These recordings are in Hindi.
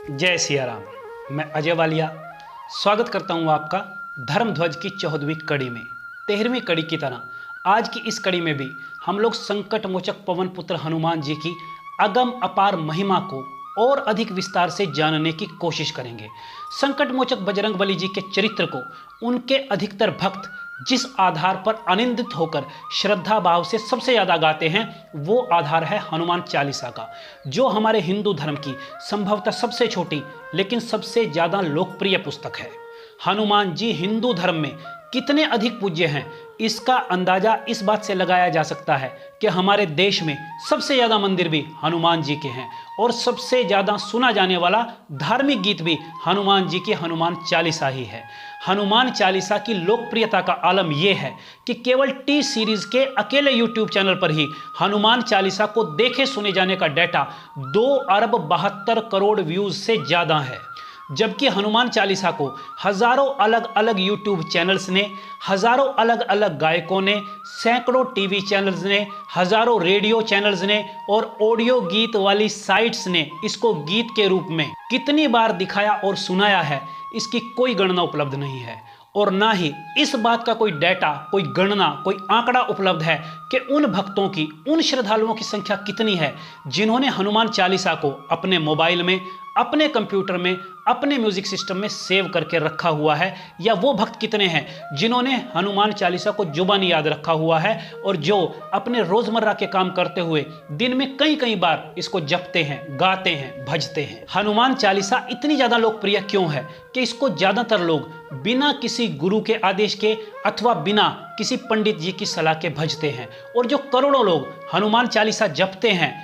जय सिया राम। मैं अजय वालिया स्वागत करता हूं आपका धर्म ध्वज की 14वीं कड़ी में। 13वीं कड़ी की तरह आज की इस कड़ी में भी हम लोग संकट मोचक पवन पुत्र हनुमान जी की अगम अपार महिमा को और अधिक विस्तार से जानने की कोशिश करेंगे। संकट मोचक बजरंगबली जी के चरित्र को उनके अधिकतर भक्त जिस आधार पर आनंदित होकर श्रद्धा भाव से सबसे ज़्यादा गाते हैं वो आधार है हनुमान चालीसा का, जो हमारे हिंदू धर्म की संभवतः सबसे छोटी लेकिन सबसे ज़्यादा लोकप्रिय पुस्तक है। हनुमान जी हिंदू धर्म में कितने अधिक पूज्य हैं इसका अंदाजा इस बात से लगाया जा सकता है कि हमारे देश में सबसे ज़्यादा मंदिर भी हनुमान जी के हैं और सबसे ज़्यादा सुना जाने वाला धार्मिक गीत भी हनुमान जी की हनुमान चालीसा ही है। हनुमान चालीसा की लोकप्रियता का आलम यह है कि केवल टी सीरीज के अकेले यूट्यूब चैनल पर ही हनुमान चालीसा को देखे सुने जाने का डाटा 2 अरब 72 करोड़ व्यूज से ज़्यादा है, जबकि हनुमान चालीसा को हजारों अलग अलग यूट्यूब चैनल्स ने, हजारों अलग अलग गायकों ने, सैकड़ों टीवी चैनल्स ने, हजारों रेडियो चैनल्स ने और ऑडियो गीत वाली साइट्स ने इसको गीत के रूप में कितनी बार दिखाया और सुनाया है इसकी कोई गणना उपलब्ध नहीं है। और ना ही इस बात का कोई डाटा, कोई गणना, कोई आंकड़ा उपलब्ध है कि उन भक्तों की, उन श्रद्धालुओं की संख्या कितनी है जिन्होंने हनुमान चालीसा को अपने मोबाइल में, अपने कंप्यूटर में, अपने म्यूजिक सिस्टम में सेव करके रखा हुआ है, या वो भक्त कितने हैं जिन्होंने हनुमान चालीसा को जुबानी याद रखा हुआ है और जो अपने रोजमर्रा के काम करते हुए दिन में कई कई बार इसको जपते हैं, गाते हैं, भजते हैं। हनुमान चालीसा इतनी ज्यादा लोकप्रिय क्यों है कि इसको ज्यादातर लोग बिना किसी गुरु के आदेश के अथवा बिना किसी पंडित जी की सलाह के भजते हैं। और जो करोड़ों लोग हनुमान चालीसा जपते हैं,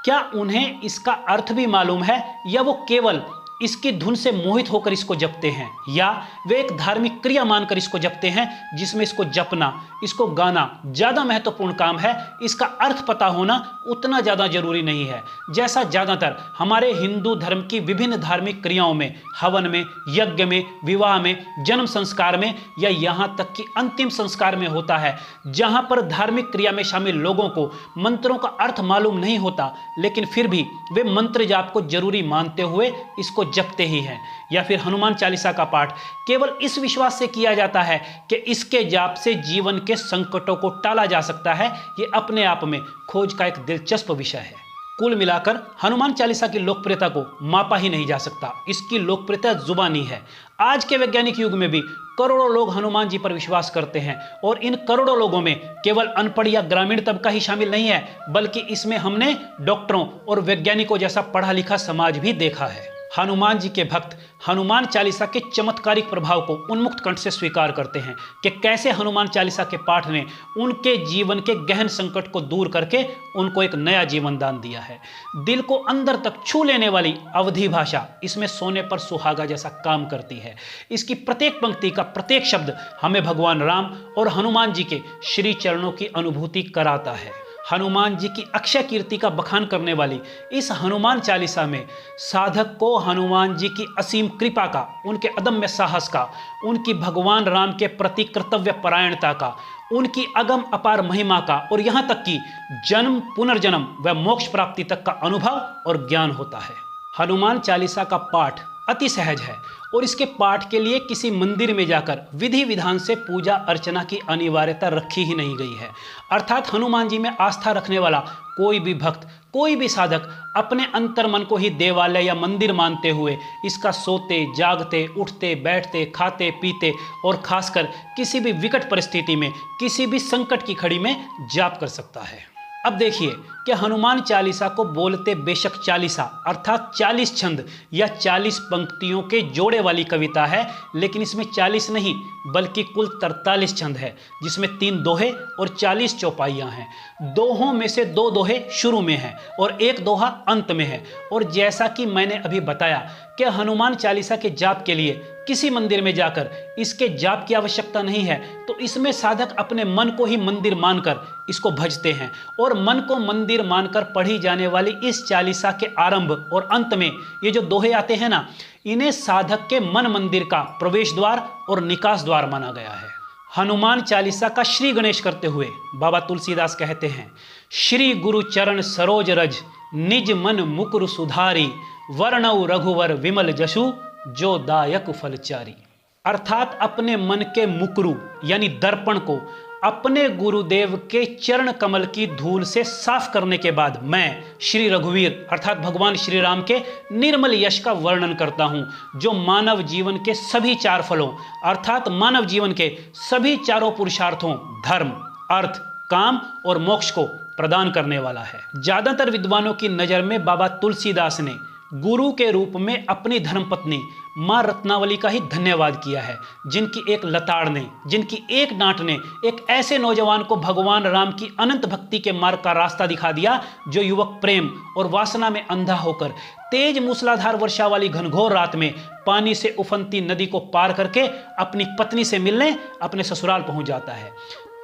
क्या उन्हें इसका अर्थ भी मालूम है या वो केवल इसकी धुन से मोहित होकर इसको जपते हैं, या वे एक धार्मिक क्रिया मानकर इसको जपते हैं जिसमें इसको जपना, इसको गाना ज़्यादा महत्वपूर्ण काम है। इसका अर्थ पता होना उतना ज़्यादा जरूरी नहीं है जैसा ज़्यादातर हमारे हिंदू धर्म की विभिन्न धार्मिक क्रियाओं में, हवन में, यज्ञ में, विवाह में, जन्म संस्कार में या यहाँ तक कि अंतिम संस्कार में होता है, जहाँ पर धार्मिक क्रिया में शामिल लोगों को मंत्रों का अर्थ मालूम नहीं होता, लेकिन फिर भी वे मंत्र जाप को जरूरी मानते हुए इसको जपते ही हैं। या फिर हनुमान चालीसा का पाठ केवल इस विश्वास से किया जाता है कि इसके जाप से जीवन के संकटों को टाला जा सकता है। ये अपने आप में खोज का एक दिलचस्प विषय है। कुल मिलाकर हनुमान चालीसा की लोकप्रियता को मापा ही नहीं जा सकता, इसकी लोकप्रियता जुबानी है। आज के वैज्ञानिक युग में भी करोड़ों लोग हनुमान जी पर विश्वास करते हैं और इन करोड़ों लोगों में केवल अनपढ़ या ग्रामीण तबका ही शामिल नहीं है, बल्कि इसमें हमने डॉक्टरों और वैज्ञानिकों जैसा पढ़ा लिखा समाज भी देखा है। हनुमान जी के भक्त हनुमान चालीसा के चमत्कारिक प्रभाव को उन्मुक्त कंठ से स्वीकार करते हैं कि कैसे हनुमान चालीसा के पाठ ने उनके जीवन के गहन संकट को दूर करके उनको एक नया जीवन दान दिया है। दिल को अंदर तक छू लेने वाली अवधी भाषा इसमें सोने पर सुहागा जैसा काम करती है। इसकी प्रत्येक पंक्ति का प्रत्येक शब्द हमें भगवान राम और हनुमान जी के श्री चरणों की अनुभूति कराता है। हनुमान जी की अक्षय कीर्ति का बखान करने वाली इस हनुमान चालीसा में साधक को हनुमान जी की असीम कृपा का, उनके अदम्य साहस का, उनकी भगवान राम के प्रति कर्तव्य परायणता का, उनकी अगम अपार महिमा का और यहाँ तक कि जन्म, पुनर्जन्म व मोक्ष प्राप्ति तक का अनुभव और ज्ञान होता है। हनुमान चालीसा का पाठ अति सहज है और इसके पाठ के लिए किसी मंदिर में जाकर विधि विधान से पूजा अर्चना की अनिवार्यता रखी ही नहीं गई है। अर्थात हनुमान जी में आस्था रखने वाला कोई भी भक्त, कोई भी साधक अपने अंतर मन को ही देवालय या मंदिर मानते हुए इसका सोते, जागते, उठते, बैठते, खाते, पीते और खासकर किसी भी विकट परिस्थिति में, किसी भी संकट की घड़ी में जाप कर सकता है। अब देखिए कि हनुमान चालीसा को बोलते बेशक चालीसा अर्थात 40 छंद या 40 पंक्तियों के जोड़े वाली कविता है, लेकिन इसमें 40 नहीं बल्कि कुल 43 छंद है, जिसमें 3 दोहे और 40 चौपाइयाँ हैं। दोहों में से 2 दोहे शुरू में हैं और 1 दोहा अंत में है। और जैसा कि मैंने अभी बताया कि हनुमान चालीसा के जाप के लिए किसी मंदिर में जाकर इसके जाप की आवश्यकता नहीं है, तो इसमें साधक अपने मन को ही मंदिर मानकर इसको भजते हैं। और मन को मंदिर मानकर पढ़ी जाने वाली इस चालीसा के आरंभ और अंत में ये जो दोहे आते हैं ना, इन्हें साधक के मन मंदिर का प्रवेश द्वार और निकास द्वार माना गया है। हनुमान चालीसा का श्री गणेश करते हुए बाबा तुलसीदास कहते हैं, श्री गुरु चरण सरोज रज, निज मन मुकुर सुधारी, वर्णौ रघुवर विमल जशु जो दायक फलचारी। अर्थात अपने मन के मुकरू यानी दर्पण को अपने गुरुदेव के चरण कमल की धूल से साफ करने के बाद मैं श्री रघुवीर अर्थात भगवान श्री राम के निर्मल यश का वर्णन करता हूं, जो मानव जीवन के सभी चार फलों अर्थात मानव जीवन के सभी चारों पुरुषार्थों धर्म, अर्थ, काम और मोक्ष को प्रदान करने वाला है। ज्यादातर विद्वानों की नजर में बाबा तुलसीदास ने गुरु के रूप में अपनी धर्मपत्नी मां रत्नावली का ही धन्यवाद किया है, जिनकी एक लताड़ ने, जिनकी एक डांट ने एक ऐसे नौजवान को भगवान राम की अनंत भक्ति के मार्ग का रास्ता दिखा दिया, जो युवक प्रेम और वासना में अंधा होकर तेज मूसलाधार वर्षा वाली घनघोर रात में पानी से उफनती नदी को पार करके अपनी पत्नी से मिलने अपने ससुराल पहुंच जाता है।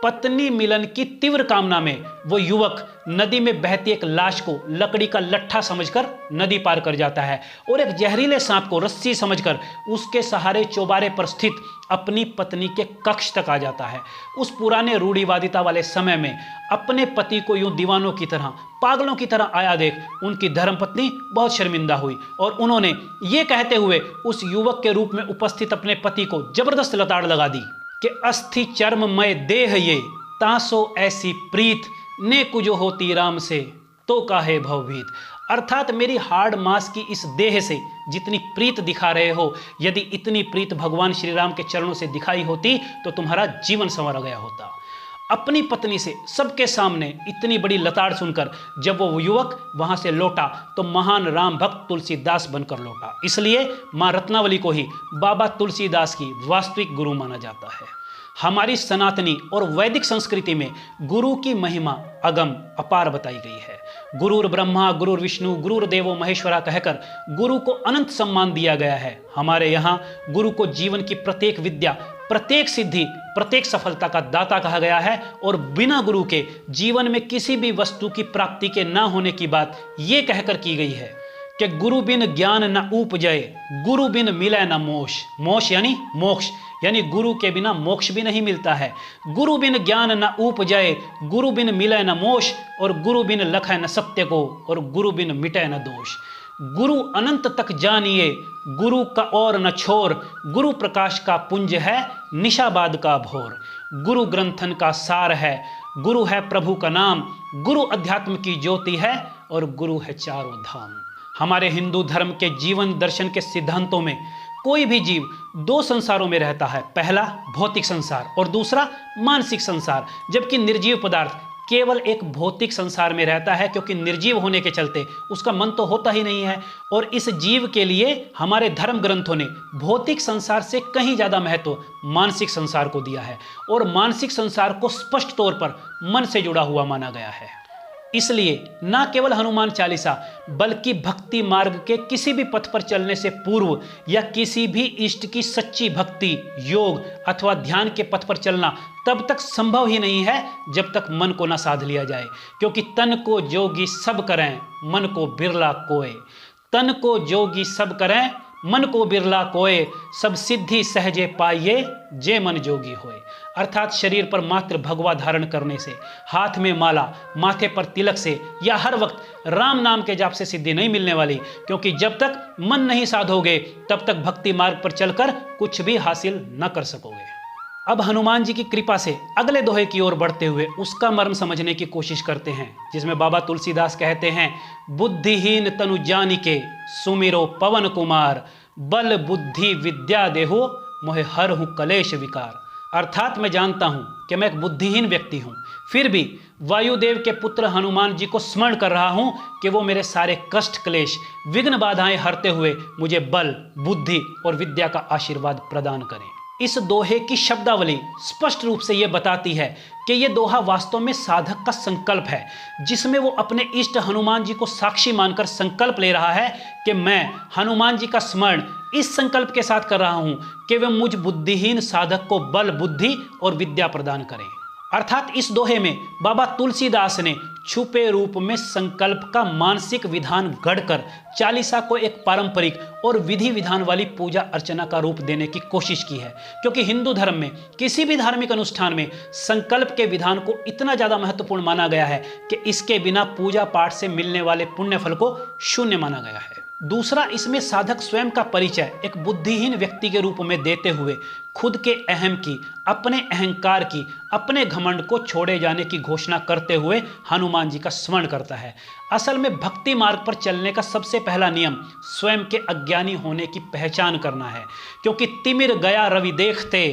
पत्नी मिलन की तीव्र कामना में वो युवक नदी में बहती एक लाश को लकड़ी का लट्ठा समझकर नदी पार कर जाता है और एक जहरीले सांप को रस्सी समझकर उसके सहारे चौबारे पर स्थित अपनी पत्नी के कक्ष तक आ जाता है। उस पुराने रूढ़िवादिता वाले समय में अपने पति को यूं दीवानों की तरह, पागलों की तरह आया देख उनकी धर्मपत्नी बहुत शर्मिंदा हुई और उन्होंने ये कहते हुए उस युवक के रूप में उपस्थित अपने पति को जबरदस्त लताड़ लगा दी कि अस्थि चर्ममय देह ये तासो ऐसी प्रीत ने कुजो होती राम से तो काहे भवभीत। अर्थात मेरी हाड़ मांस की इस देह से जितनी प्रीत दिखा रहे हो, यदि इतनी प्रीत भगवान श्री राम के चरणों से दिखाई होती तो तुम्हारा जीवन संवर गया होता। अपनी पत्नी से सबके सामने इतनी बड़ी लताड़ सुनकर जब वो युवक वहां से लौटा तो महान राम भक्त तुलसीदास बनकर लौटा। इसलिए मां रत्नावली को ही बाबा तुलसीदास की वास्तविक गुरु माना जाता है। हमारी सनातनी और वैदिक संस्कृति में गुरु की महिमा अगम अपार बताई गई है। गुरुर ब्रह्मा गुरुर विष्णु गुरुर देवो महेश्वरा कहकर गुरु को अनंत सम्मान दिया गया है। हमारे यहाँ गुरु को जीवन की प्रत्येक विद्या, प्रत्येक सिद्धि, प्रत्येक सफलता का दाता कहा गया है और बिना गुरु के जीवन में किसी भी वस्तु की प्राप्ति के ना होने की बात ये कहकर की गई है कि गुरु बिन ज्ञान न उपजय, गुरु बिन मिले न मोक्ष। मोक्ष यानी मोक्ष, यानी गुरु के बिना मोक्ष भी नहीं मिलता है। गुरु बिन ज्ञान न उपजय, गुरु बिन मिले न मोक्ष और गुरु बिन लखै न सत्य को और गुरु बिन मिटे न दोष। गुरु अनंत तक जानिए, गुरु का और न छोर, गुरु प्रकाश का पुंज है निशाबाद का भोर। गुरु ग्रंथन का सार है, गुरु है प्रभु का नाम, गुरु अध्यात्म की ज्योति है और गुरु है चारों धाम। हमारे हिंदू धर्म के जीवन दर्शन के सिद्धांतों में कोई भी जीव दो संसारों में रहता है, पहला भौतिक संसार और दूसरा मानसिक संसार, जबकि निर्जीव पदार्थ केवल एक भौतिक संसार में रहता है, क्योंकि निर्जीव होने के चलते उसका मन तो होता ही नहीं है। और इस जीव के लिए हमारे धर्म ग्रंथों ने भौतिक संसार से कहीं ज़्यादा महत्व मानसिक संसार को दिया है और मानसिक संसार को स्पष्ट तौर पर मन से जुड़ा हुआ माना गया है। इसलिए न केवल हनुमान चालीसा बल्कि भक्ति मार्ग के किसी भी पथ पर चलने से पूर्व या किसी भी इष्ट की सच्ची भक्ति, योग अथवा ध्यान के पथ पर चलना तब तक संभव ही नहीं है जब तक मन को ना साध लिया जाए, क्योंकि तन को जोगी सब करें मन को बिरला कोय। तन को जोगी सब करें मन को बिरला कोय, सब सिद्धि सहजे पाइये जे मन जोगी होए। अर्थात शरीर पर मात्र भगवा धारण करने से, हाथ में माला, माथे पर तिलक से या हर वक्त राम नाम के जाप से सिद्धि नहीं मिलने वाली, क्योंकि जब तक मन नहीं साधोगे तब तक भक्ति मार्ग पर चलकर कुछ भी हासिल न कर सकोगे। अब हनुमान जी की कृपा से अगले दोहे की ओर बढ़ते हुए उसका मर्म समझने की कोशिश करते हैं, जिसमें बाबा तुलसीदास कहते हैं, बुद्धिहीन तनु जानिके सुमिरो पवन कुमार, बल बुद्धि विद्या देहो मोहे हर हूँ कलेश विकार। अर्थात मैं जानता हूँ कि मैं एक बुद्धिहीन व्यक्ति हूँ, फिर भी वायुदेव के पुत्र हनुमान जी को स्मरण कर रहा हूँ कि वो मेरे सारे कष्ट क्लेश विघ्न बाधाएं हरते हुए मुझे बल, बुद्धि और विद्या का आशीर्वाद प्रदान करें। इस दोहे की शब्दावली स्पष्ट रूप से ये बताती है कि ये दोहा वास्तव में साधक का संकल्प है, जिसमें वो अपने इष्ट हनुमान जी को साक्षी मानकर संकल्प ले रहा है कि मैं हनुमान जी का स्मरण इस संकल्प के साथ कर रहा हूं कि वे मुझ बुद्धिहीन साधक को बल, बुद्धि और विद्या प्रदान करें। अर्थात इस दोहे में बाबा तुलसीदास ने छुपे रूप में संकल्प का मानसिक विधान गढ़कर चालीसा को एक पारंपरिक और विधि विधान वाली पूजा अर्चना का रूप देने की कोशिश की है, क्योंकि हिंदू धर्म में किसी भी धार्मिक अनुष्ठान में संकल्प के विधान को इतना ज़्यादा महत्वपूर्ण माना गया है कि इसके बिना पूजा पाठ से मिलने वाले पुण्य फल को शून्य माना गया है। दूसरा, इसमें साधक स्वयं का परिचय एक बुद्धिहीन व्यक्ति के रूप में देते हुए खुद के अहम की, अपने अहंकार की, अपने घमंड को छोड़े जाने की घोषणा करते हुए हनुमान जी का स्मरण करता है। असल में भक्ति मार्ग पर चलने का सबसे पहला नियम स्वयं के अज्ञानी होने की पहचान करना है, क्योंकि तिमिर गया रवि देखते,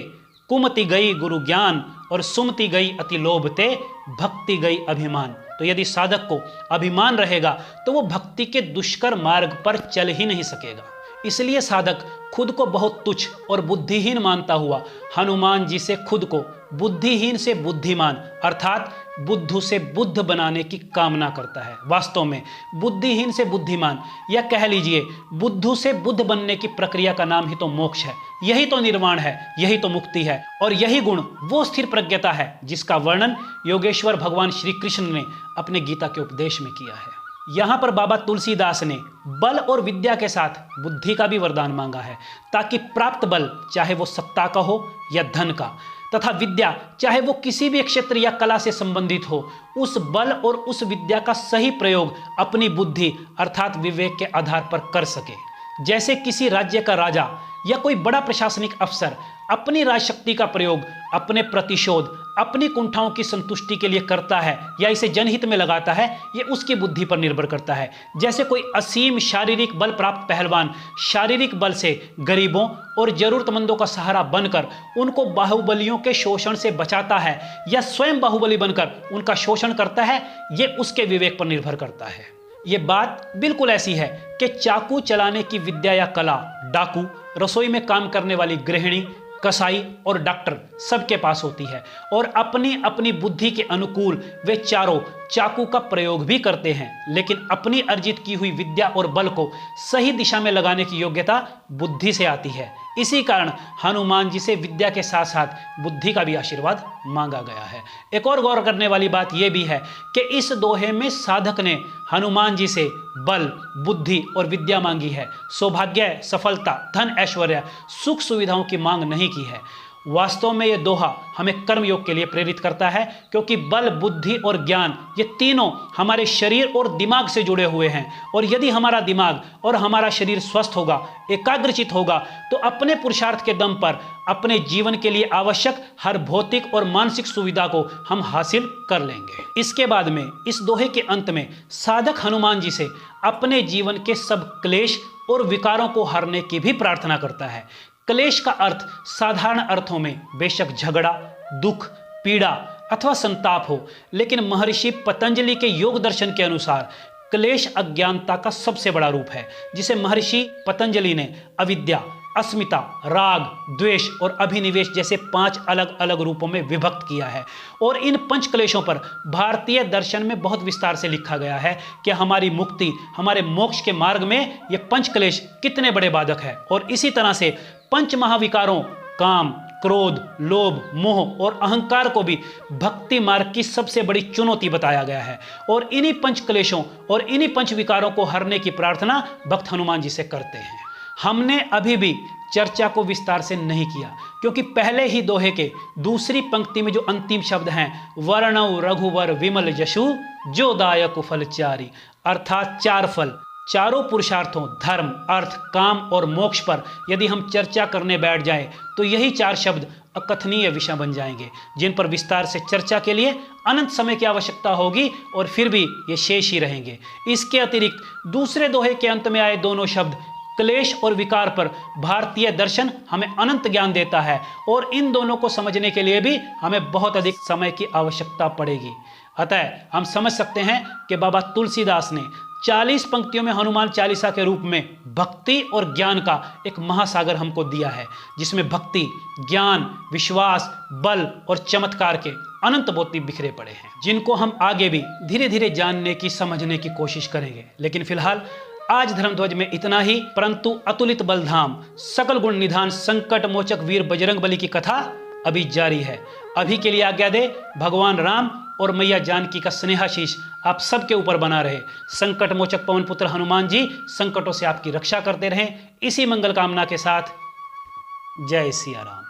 कुमति गई गुरु ज्ञान और सुमति गई अति लोभते, भक्ति गई अभिमान। तो यदि साधक को अभिमान रहेगा तो वो भक्ति के दुष्कर मार्ग पर चल ही नहीं सकेगा। इसलिए साधक खुद को बहुत तुच्छ और बुद्धिहीन मानता हुआ हनुमान जी से खुद को बुद्धिहीन से बुद्धिमान अर्थात बुद्धू से बुद्ध बनाने की कामना करता है। वास्तव में बुद्धिहीन से बुद्धिमान या कह लीजिए बुद्धू से बुद्ध बनने की प्रक्रिया का नाम ही तो मोक्ष है। यही तो निर्वाण है, यही तो मुक्ति है, और यही गुण वो स्थिर प्रज्ञता है जिसका वर्णन योगेश्वर भगवान श्री कृष्ण ने अपने गीता के उपदेश में किया है। यहाँ पर बाबा तुलसीदास ने बल और विद्या के साथ बुद्धि का भी वरदान मांगा है, ताकि प्राप्त बल चाहे वो सत्ता का हो या धन का, तथा विद्या चाहे वो किसी भी क्षेत्र या कला से संबंधित हो, उस बल और उस विद्या का सही प्रयोग अपनी बुद्धि अर्थात विवेक के आधार पर कर सके। जैसे किसी राज्य का राजा या कोई बड़ा प्रशासनिक अफसर अपनी राजशक्ति का प्रयोग अपने प्रतिशोध, अपनी कुंठाओं की संतुष्टि के लिए करता है या इसे जनहित में लगाता है, ये उसकी बुद्धि पर निर्भर करता है। जैसे कोई असीम शारीरिक बल प्राप्त पहलवान शारीरिक बल से गरीबों और जरूरतमंदों का सहारा बनकर उनको बाहुबलियों के शोषण से बचाता है या स्वयं बाहुबली बनकर उनका शोषण करता है, ये उसके विवेक पर निर्भर करता है। ये बात बिल्कुल ऐसी है कि चाकू चलाने की विद्या या कला डाकू, रसोई में काम करने वाली गृहिणी, कसाई और डॉक्टर सबके पास होती है, और अपनी अपनी बुद्धि के अनुकूल वे चारों चाकू का प्रयोग भी करते हैं, लेकिन अपनी अर्जित की हुई विद्या और बल को सही दिशा में लगाने की योग्यता बुद्धि से आती है। इसी कारण हनुमान जी से विद्या के साथ साथ बुद्धि का भी आशीर्वाद मांगा गया है। एक और गौर करने वाली बात यह भी है कि इस दोहे में साधक ने हनुमान जी से बल, बुद्धि और विद्या मांगी है, सौभाग्य, सफलता, धन, ऐश्वर्य, सुख सुविधाओं की मांग नहीं की है। वास्तव में यह दोहा हमें कर्मयोग के लिए प्रेरित करता है, क्योंकि बल, बुद्धि और ज्ञान ये तीनों हमारे शरीर और दिमाग से जुड़े हुए हैं, और यदि हमारा दिमाग और हमारा शरीर स्वस्थ होगा, एकाग्रचित होगा, तो अपने पुरुषार्थ के दम पर अपने जीवन के लिए आवश्यक हर भौतिक और मानसिक सुविधा को हम हासिल कर लेंगे। इसके बाद में इस दोहे के अंत में साधक हनुमान जी से अपने जीवन के सब क्लेश और विकारों को हरने की भी प्रार्थना करता है। क्लेश का अर्थ साधारण अर्थों में बेशक झगड़ा, दुख, पीड़ा अथवा संताप हो, लेकिन महर्षि पतंजलि के योग दर्शन के अनुसार क्लेश अज्ञानता का सबसे बड़ा रूप है, जिसे महर्षि पतंजलि ने अविद्या, अस्मिता, राग, द्वेष और अभिनिवेश जैसे 5 अलग अलग रूपों में विभक्त किया है। और इन 5 क्लेशों पर भारतीय दर्शन में बहुत विस्तार से लिखा गया है कि हमारी मुक्ति, हमारे मोक्ष के मार्ग में ये 5 क्लेश कितने बड़े बाधक है। और इसी तरह से 5 महाविकारों काम, क्रोध, लोभ, मोह और अहंकार को भी भक्ति मार्ग की सबसे बड़ी चुनौती बताया गया है। और इन्हीं 5 क्लेशों और इन्हीं 5 विकारों को हरने की प्रार्थना भक्त हनुमान जी से करते हैं। हमने अभी भी चर्चा को विस्तार से नहीं किया, क्योंकि पहले ही दोहे के दूसरी पंक्ति में जो अंतिम शब्द हैं, वर्णौ रघुवर विमल जशु जो दायक फल चारी, अर्थात 4 फल, चारों पुरुषार्थों धर्म, अर्थ, काम और मोक्ष पर यदि हम चर्चा करने बैठ जाएं, तो यही 4 शब्द अकथनीय विषय बन जाएंगे, जिन पर विस्तार से चर्चा के लिए अनंत समय की आवश्यकता होगी, और फिर भी ये शेष ही रहेंगे। इसके अतिरिक्त दूसरे दोहे के अंत में आए दोनों शब्द क्लेश और विकार पर भारतीय दर्शन हमें अनंत ज्ञान देता है, और इन दोनों को समझने के लिए भी हमें बहुत अधिक समय की आवश्यकता पड़ेगी। अतः हम समझ सकते हैं कि बाबा तुलसीदास ने 40 पंक्तियों में हनुमान चालीसा के रूप में भक्ति और ज्ञान का एक महासागर हमको दिया है, जिसमें भक्ति, ज्ञान, विश्वास, बल और चमत्कार के अनंत मोती बिखरे पड़े हैं, जिनको हम आगे भी धीरे धीरे जानने की, समझने की कोशिश करेंगे। लेकिन फिलहाल आज धर्मध्वज में इतना ही, परंतु अतुलित बलधाम, सकल गुण निधान, संकट मोचक वीर बजरंगबली की कथा अभी जारी है। अभी के लिए आज्ञा दे भगवान राम और मैया जानकी का स्नेहाशीष आप सबके ऊपर बना रहे। संकट मोचक पवन पुत्र हनुमान जी संकटों से आपकी रक्षा करते रहें। इसी मंगल कामना के साथ जय सिया राम।